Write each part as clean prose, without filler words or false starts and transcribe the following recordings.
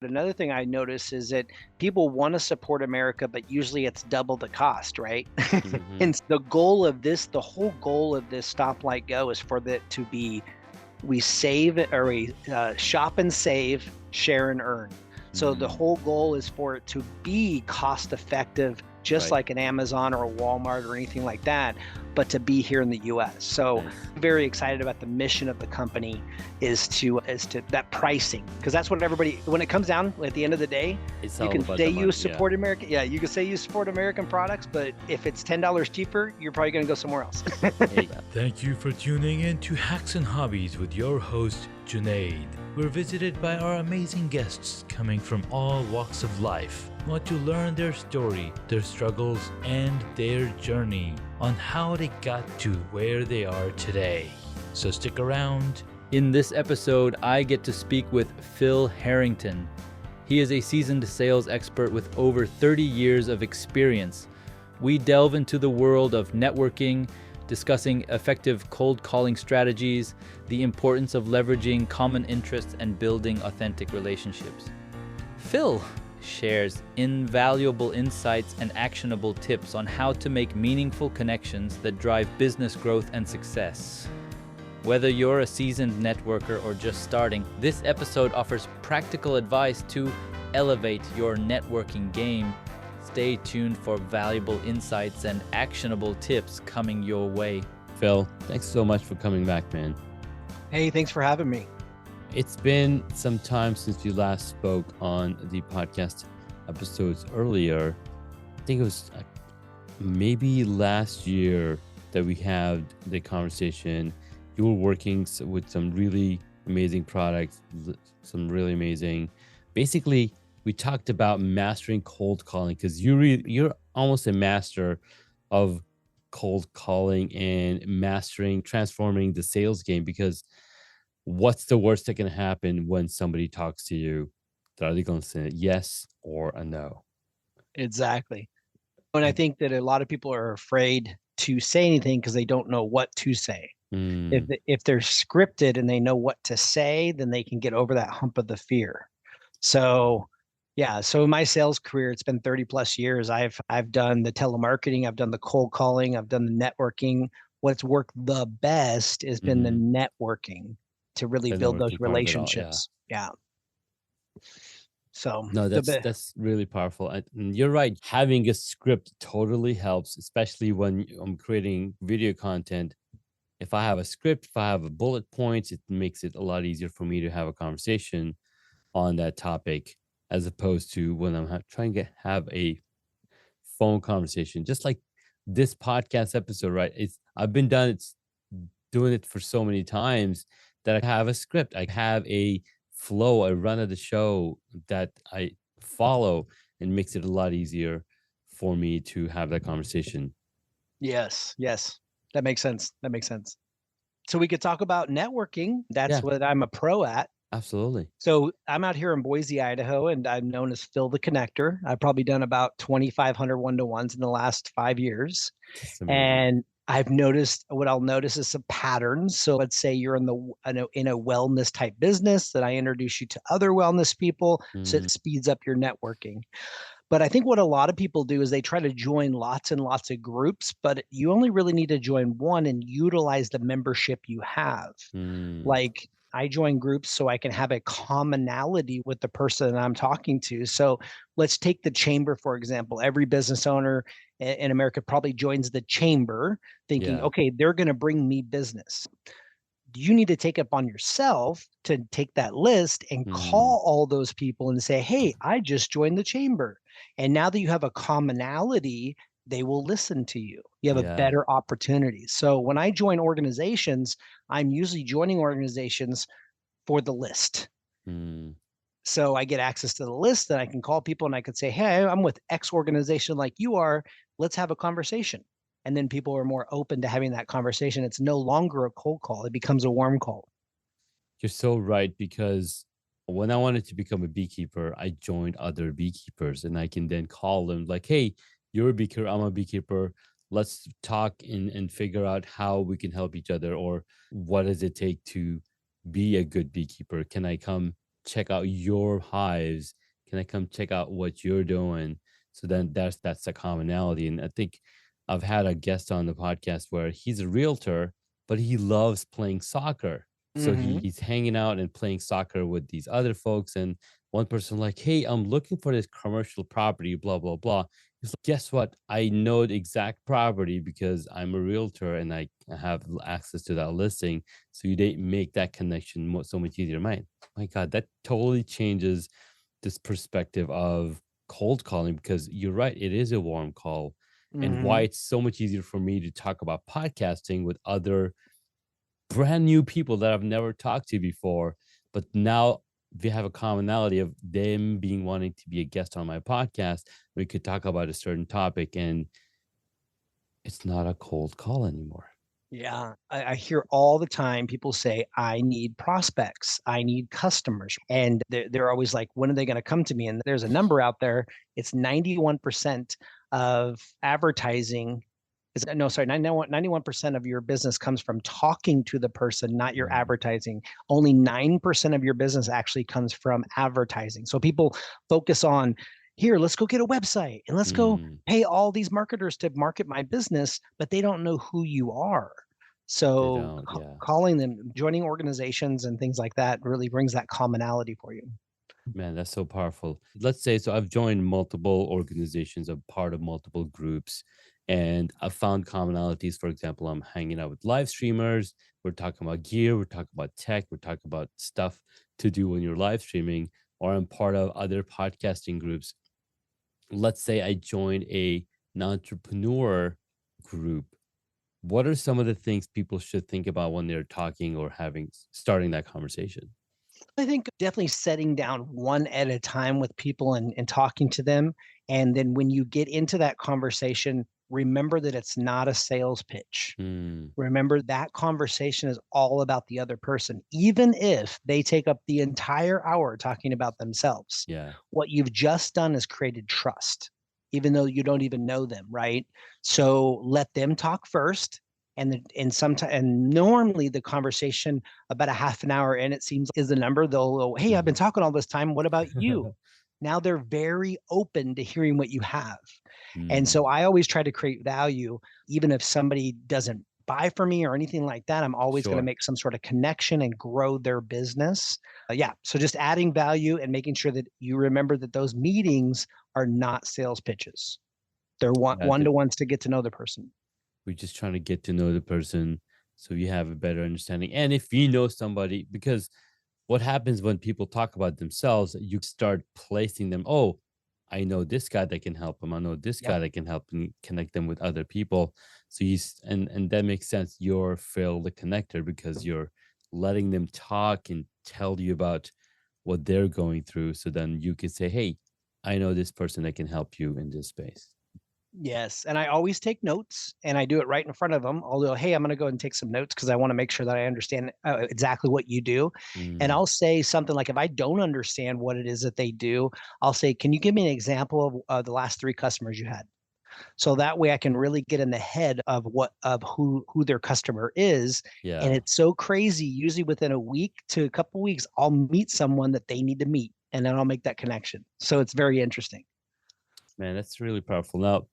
Another thing I notice is that people want to support America, but usually it's double the cost, right? Hmm. And the whole goal of this stoplight go is for that to be we save or we shop and save, share and earn. So the Mm, whole goal is for it to be cost effective, just right. like an Amazon or a Walmart or anything like that, but to be here in the US. So Nice. I'm very excited about the mission of the company is to that pricing, because that's what everybody, when it comes down at the end of the day, It's you all can about say the you money. Yeah. support America. Yeah, you can say you support American products, but if it's $10 cheaper, you're probably going to go somewhere else. Hey, Thank you for tuning in to Hacks and Hobbies with your host, Junaid. We're visited by our amazing guests coming from all walks of life. We want to learn their story, their struggles, and their journey on how they got to where they are today. So stick around. In this episode, I get to speak with Phil Herrington. He is a seasoned sales expert with over 30 years of experience. We delve into the world of networking, discussing effective cold calling strategies, the importance of leveraging common interests, and building authentic relationships. Phil shares invaluable insights and actionable tips on how to make meaningful connections that drive business growth and success. Whether you're a seasoned networker or just starting, this episode offers practical advice to elevate your networking game. Stay tuned for valuable insights and actionable tips coming your way. Phil, thanks so much for coming back, man. Hey, thanks for having me. It's been some time since we last spoke on the podcast episodes earlier. I think it was maybe last year that we had the conversation. You were working with some really amazing products, some really amazing. Basically, we talked about mastering cold calling because you're almost a master of cold calling and mastering transforming the sales game, because what's the worst that can happen when somebody talks to you? Are they going to say yes or a no? Exactly. And I And think that a lot of people are afraid to say anything because they don't know what to say. mm, If they're scripted and they know what to say, then they can get over that hump of the fear. So, yeah, so in my sales career, it's been 30 plus years. I've done the telemarketing, I've done the cold calling, I've done the networking. What's worked the best has been the mhm, networking to really the build those networking part of it all, yeah. relationships. Yeah. So No, the that's really powerful. And you're right. Having a script totally helps, especially when I'm creating video content. If I have a script, if I have a bullet points, it makes it a lot easier for me to have a conversation on that topic, as opposed to when I'm trying to have a phone conversation. Just like this podcast episode, right? It's doing it for so many times that I have a script. I have a flow, a run of the show that I follow, and makes it a lot easier for me to have that conversation. Yes, yes. That makes sense. That makes sense. So we could talk about networking. That's Yeah, what I'm a pro at. absolutely. So I'm out here in Boise, Idaho, and I'm known as Phil the Connector. I've probably done about 2,500 one-to-ones in the last 5 years. It's amazing. And I've noticed what I'll notice is some patterns. So let's say you're in a wellness type business, that I introduce you to other wellness people, so Mm, it speeds up your networking. But I think what a lot of people do is they try to join lots and lots of groups, but you only really need to join one and utilize the membership you have. mm, Like, I join groups so I can have a commonality with the person that I'm talking to. So let's take the chamber, for example. Every business owner in America probably joins the chamber thinking, yeah. okay, they're going to bring me business. You need to take up on yourself to take that list and Mm, call all those people and say, hey, I just joined the chamber. And now that you have a commonality, they will listen to you. You have a yeah. better opportunity. So when I join organizations, I'm usually joining organizations for the list. Mm. So I get access to the list and I can call people and I could say, hey, I'm with X organization like you are. Let's have a conversation. And then people are more open to having that conversation. It's no longer a cold call, it becomes a warm call. You're so right, because when I wanted to become a beekeeper, I joined other beekeepers and I can then call them like, hey, you're a beekeeper, I'm a beekeeper. Let's talk and figure out how we can help each other, or what does it take to be a good beekeeper? Can I come? check out your hives? Can I come check out what you're doing? So then that's the commonality. And I think I've had a guest on the podcast where he's a realtor, but he loves playing soccer. So Hmm. he's hanging out and playing soccer with these other folks. And one person like, hey, I'm looking for this commercial property, blah, blah, blah. He's like, guess what? I know the exact property because I'm a realtor and I have access to that listing. So you didn't make that connection so much easier. My God, that totally changes this perspective of cold calling because you're right, it is a warm call. And why Hmm. it's so much easier for me to talk about podcasting with other brand new people that I've never talked to before. But now we have a commonality of them being wanting to be a guest on my podcast. We could talk about a certain topic and it's not a cold call anymore. Yeah, I hear all the time people say, I need prospects, I need customers. And they're always like, when are they going to come to me? And there's a number out there. It's 91% of advertising is, no, sorry, 91% of your business comes from talking to the person, not your Mm, advertising. Only 9% of your business actually comes from advertising. So people focus on, here, let's go get a website and let's go mm, pay all these marketers to market my business, but they don't know who you are. they So don't, yeah. calling them, joining organizations and things like that really brings that commonality for you. Man, that's so powerful. Let's say, so I've joined multiple organizations, I'm part of multiple groups, and I've found commonalities. For example, I'm hanging out with live streamers. We're talking about gear, we're talking about tech, we're talking about stuff to do when you're live streaming, or I'm part of other podcasting groups. Let's say I joined an entrepreneur group. What are some of the things people should think about when they're talking or starting that conversation? I think definitely setting down one at a time with people and talking to them. And then when you get into that conversation, remember that it's not a sales pitch. Hmm. Remember that conversation is all about the other person, even if they take up the entire hour talking about themselves. Yeah. What you've just done is created trust, even though you don't even know them, right? So let them talk first. And sometimes, and normally the conversation about a half an hour in, it seems is the number. They'll go, hey, I've been talking all this time. What about you? Now they're very open to hearing what you have. And Hmm. so I always try to create value, even if somebody doesn't buy for me or anything like that. I'm always going to Sure. make some sort of connection and grow their business. Yeah. So just adding value and making sure that you remember that those meetings are not sales pitches. They're Yeah, one to ones to get to know the person. we're just trying to get to know the person so you have a better understanding. And if you know somebody, because what happens when people talk about themselves, you start placing them. Oh, I know this guy that can help them. I know this Yep. guy that can help and connect them with other people. So and that makes sense. You're Phil the connector because you're letting them talk and tell you about what they're going through. So then you can say, hey, I know this person that can help you in this space. Yes, and I always take notes, and I do it right in front of them. I'll go, "Hey, I'm gonna go and take some notes because I wanna make sure that I understand, exactly what you do." And Mm, I'll say something like, if I don't understand what it is that they do, I'll say, "Can you give me an example of, the last 3 customers you had?" So that way I can really get in the head of who their customer is, and yeah. it's so crazy, usually within a week to a couple weeks, I'll meet someone that they need to meet, and then I'll make that connection. So it's very interesting. Man, that's really powerful. Now,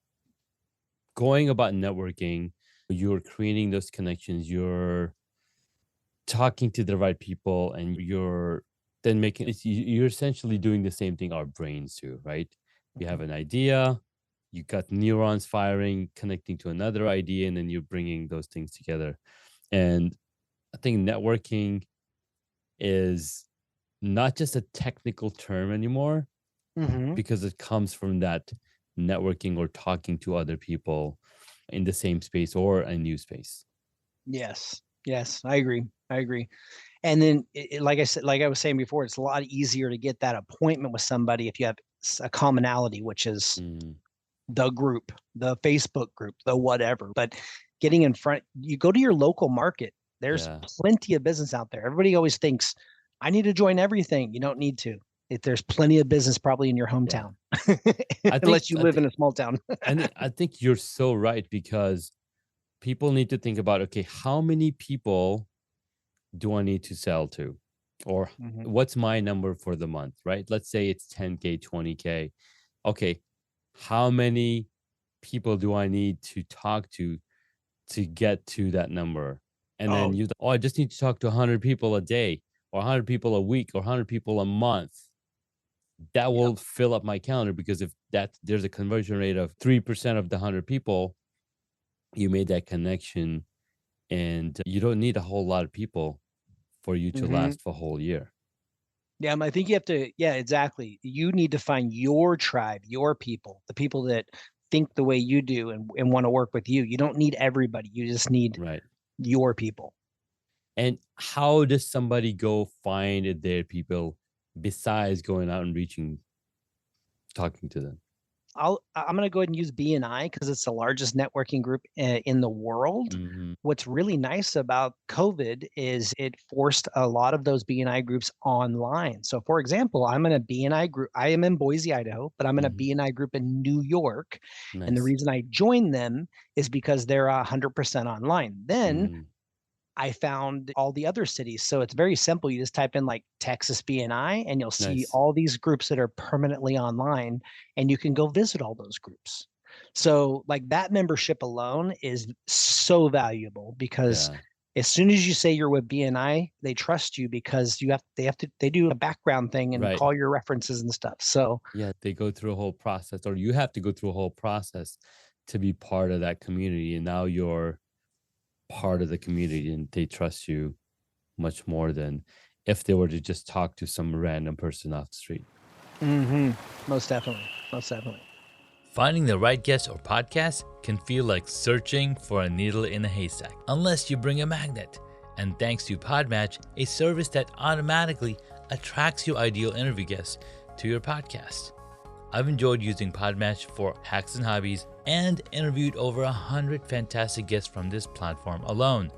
going about networking, you're creating those connections, you're talking to the right people, and you're then you're essentially doing the same thing our brains do, right? You have Mhm. an idea, you got neurons firing, connecting to another idea, and then you're bringing those things together. And I think networking is not just a technical term anymore Mhm. because it comes from that networking or talking to other people in the same space or a new space. Yes. Yes, I agree. I agree. And then, like I said, like I was saying before, it's a lot easier to get that appointment with somebody if you have a commonality, which is Mm, the group, the Facebook group, the whatever. But getting in front, you go to your local market. There's yeah, plenty of business out there. Everybody always thinks, I need to join everything. You don't need to. There's plenty of business probably in your yeah. hometown, I think unless you I live think in a small town. I think you're so right because people need to think about, okay, how many people do I need to sell to? Or Mhm. what's my number for the month, right? Let's say it's 10K, 20K. Okay, how many people do I need to talk to get to that number? And then Oh, I just need to talk to 100 people a day or 100 people a week or 100 people a month. That yep. will fill up my calendar, because if there's a conversion rate of 3% of the 100 people, you made that connection, and you don't need a whole lot of people for you to Mhm. last for a whole year. Yeah, I think you have to, yeah, exactly. You need to find your tribe, your people, the people that think the way you do and want to work with you. You don't need everybody. You just need Right. your people. And how does somebody go find their people besides going out and talking to them? I'm gonna go ahead and use BNI because it's the largest networking group in the world. Mhm. What's really nice about COVID is it forced a lot of those BNI groups online. So, for example, I'm in a BNI group. I am in Boise, Idaho, but I'm in a Mhm. BNI group in New York. And the Nice. reason I joined them is because they're 100% online. Then Mm, I found all the other cities. So it's very simple. You just type in like Texas BNI and you'll see nice. all these groups that are permanently online and you can go visit all those groups. So like that membership alone is so valuable because Yeah. as soon as you say you're with BNI, they trust you because they do a background thing and Right. call your references and stuff. So Yeah, they go through a whole process, or you have to go through a whole process to be part of that community. And now you're part of the community, and they trust you much more than if they were to just talk to some random person off the street. most definitely. Most definitely. Finding the right guest or podcast can feel like searching for a needle in a haystack, unless you bring a magnet. And thanks to Podmatch, a service that automatically attracts your ideal interview guests to your podcast. I've enjoyed using Podmatch for hacks and hobbies and interviewed over 100 fantastic guests from this platform alone.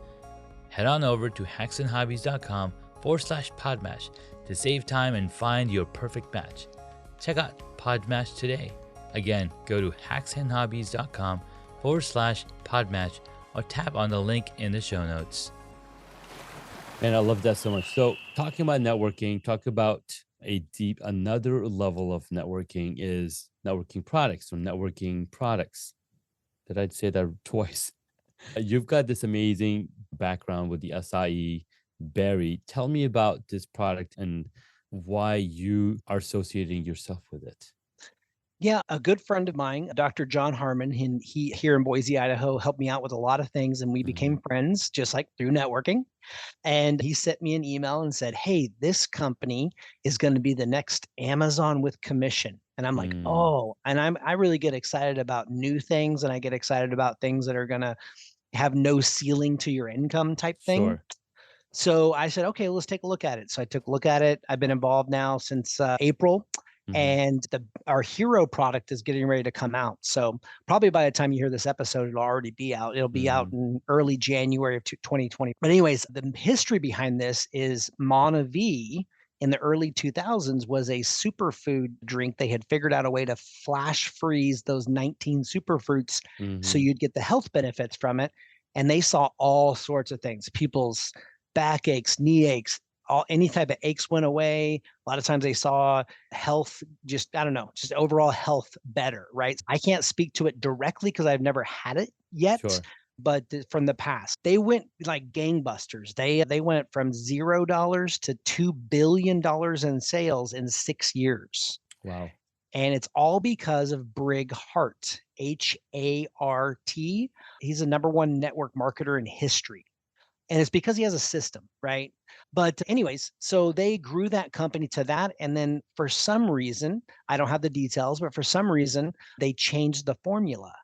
Head on over to hacksandhobbies.com/Podmatch to save time and find your perfect match. Check out Podmatch today. Again, go to hacksandhobbies.com/Podmatch or tap on the link in the show notes. And I love that so much. So, talking about networking, talk about another level of networking is networking products or networking products. Did I say that twice? You've got this amazing background with the SIE Berry. Tell me about this product and why you are associating yourself with it. Yeah, a good friend of mine, Dr. John Harmon, he here in Boise, Idaho, helped me out with a lot of things, and we Mhm. became friends just like through networking. And he sent me an email and said, "Hey, this company is going to be the next Amazon with commission." And I'm like, Mm, "Oh!" And I really get excited about new things, and I get excited about things that are going to have no ceiling to your income type thing. sure. So I said, okay, let's take a look at it. So I took a look at it. I've been involved now since April, Mhm. and our hero product is getting ready to come out. So probably by the time you hear this episode, it'll already be out. It'll be out Mhm. in early January of 2020. But anyways, the history behind this is Mana V in the early 2000s was a superfood drink. They had figured out a way to flash freeze those 19 superfruits so Mhm. you'd get the health benefits from it. And they saw all sorts of things. People's back aches, knee aches, all any type of aches went away. A lot of times they saw health, just I don't know, just overall health better, right? I can't speak to it directly because I've never had it yet, Sure. but from the past, they went like gangbusters. They went from $0 to $2 billion in sales in 6 years. Wow. And it's all because of Brig Hart, Hart. He's the number one network marketer in history. And it's because he has a system, right? But anyways, so they grew that company to that. And then for some reason, I don't have the details, but for some reason, they changed the formula.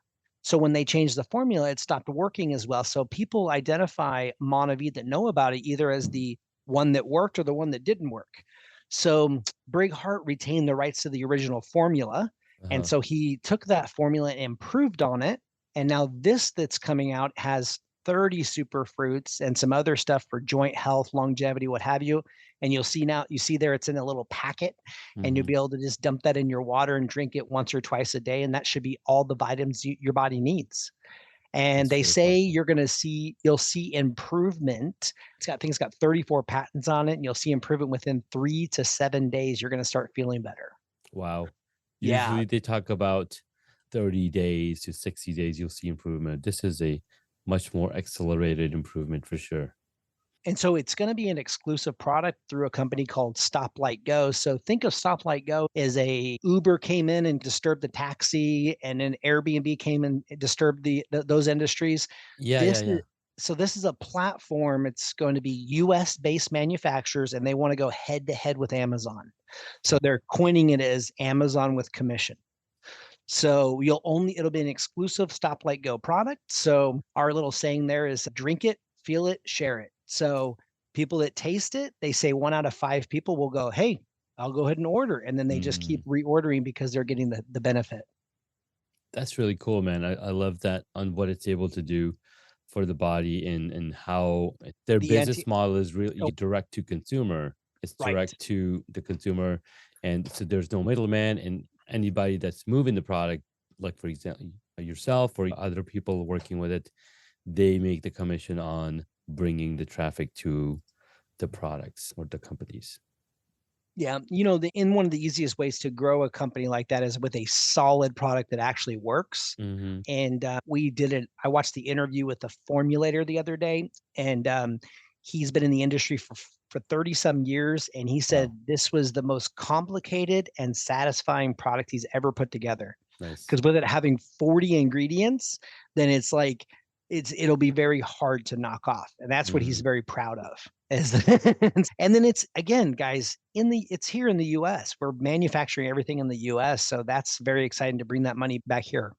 So when they changed the formula, it stopped working as well. So people identify Monavie that know about it either as the one that worked or the one that didn't work. So Brig Hart retained the rights to the original formula. And Uh-huh. so he took that formula and improved on it. And now this that's coming out has 30 super fruits and some other stuff for joint health, longevity, what have you. And you see there it's in a little packet and you'll Mhm. be able to just dump that in your water and drink it once or twice a day. And that should be all the vitamins your body needs. And That's they really say powerful. you'll see improvement. It's got 34 patents on it, and you'll see improvement within 3 to 7 days. You're going to start feeling better. Wow. Yeah. Usually they talk about 30 days to 60 days, you'll see improvement. This is a much more accelerated improvement for sure. And so it's going to be an exclusive product through a company called Stoplight Go. So think of Stoplight Go as a Uber came in and disturbed the taxi, and then Airbnb came and disturbed those industries. Yeah, yeah, This is yeah. so this is a platform. It's going to be US based manufacturers, and they want to go head to head with Amazon. So they're coining it as Amazon with commission. So it'll be an exclusive Stoplight Go product. So our little saying there is drink it, feel it, share it. So people that taste it, they say 1 out of 5 people will go, hey, I'll go ahead and order. And then they just keep reordering because they're getting the benefit. That's really cool, man. I love that on what it's able to do for the body and how their The business model is really oh, direct to consumer. It's right. direct to the consumer. And so there's no middleman, and anybody that's moving the product, like for example, yourself or other people working with it, they make the commission on bringing the traffic to the products or the companies. Yeah, in one of the easiest ways to grow a company like that is with a solid product that actually works. Mm-hmm. And we did it. I watched the interview with the formulator the other day, and he's been in the industry for 30 some years, and he said Wow. this was the most complicated and satisfying product he's ever put together. Nice. Because with it having 40 ingredients, then it's like it'll be very hard to knock off, and that's what he's Mm-hmm. very proud of. And then it's again, guys, it's here in the US. We're manufacturing everything in the US, so that's very exciting to bring that money back here.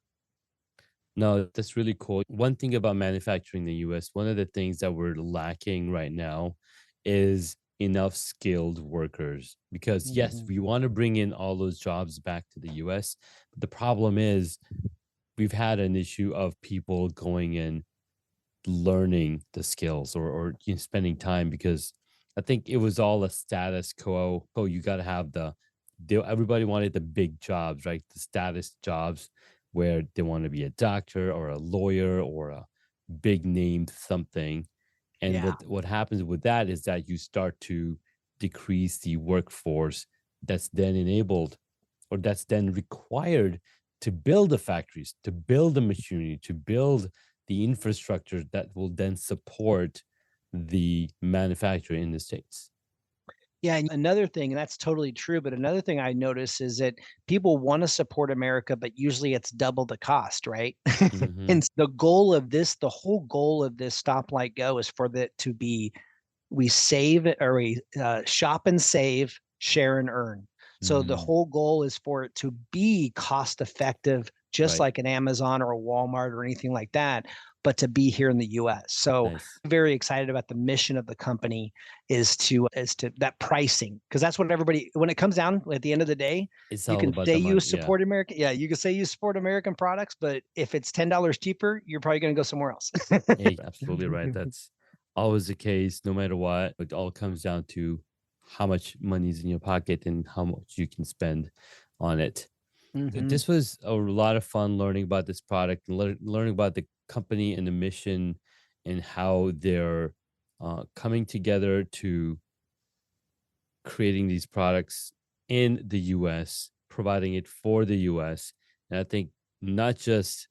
No, that's really cool. One thing about manufacturing in the US, one of the things that we're lacking right now is enough skilled workers. Because, yes, Mhm. we want to bring in all those jobs back to the US. But the problem is, we've had an issue of people going in learning the skills or spending time because I think it was all a status quo. Oh, you got to have everybody wanted the big jobs, right? The status jobs where they want to be a doctor or a lawyer or a big named something. And Yeah. what happens with that is that you start to decrease the workforce that's then enabled or that's then required to build the factories, to build the machinery, to build the infrastructure that will then support the manufacturing in the States. Yeah, and another thing, and that's totally true, but another thing I notice is that people want to support America, but usually it's double the cost, right? Hmm. And the whole goal of this Stoplight Go is for that to be we save or we shop and save, share and earn. So the Mm, whole goal is for it to be cost effective, just right. like an Amazon or a Walmart or anything like that, but to be here in the US. So Nice. very excited about the mission of the company is to that pricing, because that's what everybody, when it comes down at the end of the day, It's you all can about say the you money. Yeah. support America. Yeah, you can say you support American products, but if it's $10 cheaper, you're probably going to go somewhere else. Hey, absolutely right. That's always the case, no matter what. It all comes down to how much money is in your pocket and how much you can spend on it. Mhm. This was a lot of fun learning about this product and learning about the company and the mission and how they're coming together to creating these products in the US, providing it for the US. And I think not just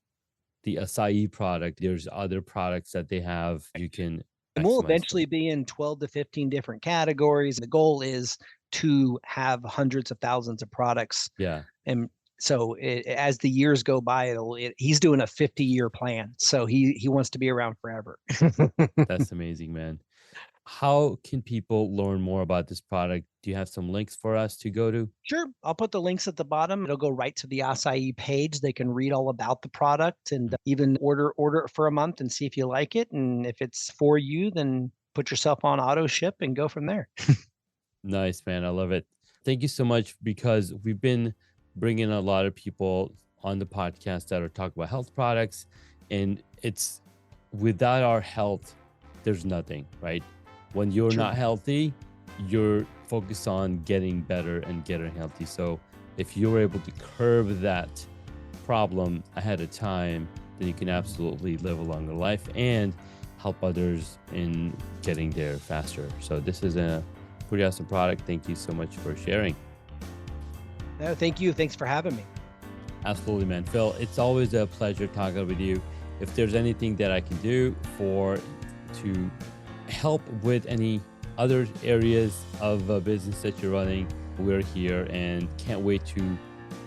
the acai product, there's other products that they have you can And we'll maximize eventually from. be in 12 to 15 different categories. The goal is to have hundreds of thousands of products. Yeah, And so as the years go by, he's doing a 50-year plan. So he wants to be around forever. that's amazing, man. How can people learn more about this product? Do you have some links for us to go to? Sure. I'll put the links at the bottom. It'll go right to the acai page. They can read all about the product and even order it for a month and see if you like it. And if it's for you, then put yourself on auto ship and go from there. Nice, man. I love it. Thank you so much because we've been bringing a lot of people on the podcast that are talking about health products. And it's without our health, there's nothing, right? When you're True. not healthy, you're focused on getting better and getting healthy. So if you're able to curb that problem ahead of time, then you can absolutely live a longer life and help others in getting there faster. So this is a pretty awesome product. Thank you so much for sharing. No, thank you. Thanks for having me. Absolutely, man. Phil, it's always a pleasure talking with you. If there's anything that I can do to help with any other areas of a business that you're running, we're here and can't wait to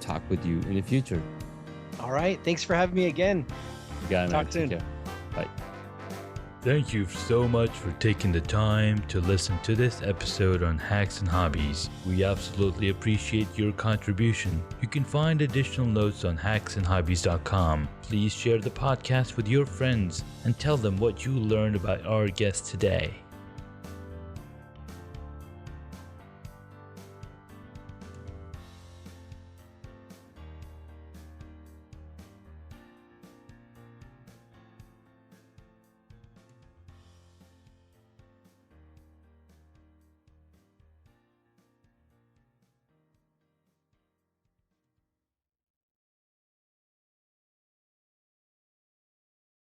talk with you in the future. All right. Thanks for having me again. You got it, man. Talk soon. Take care. Bye. Thank you so much for taking the time to listen to this episode on Hacks and Hobbies. We absolutely appreciate your contribution. You can find additional notes on hacksandhobbies.com. Please share the podcast with your friends and tell them what you learned about our guest today.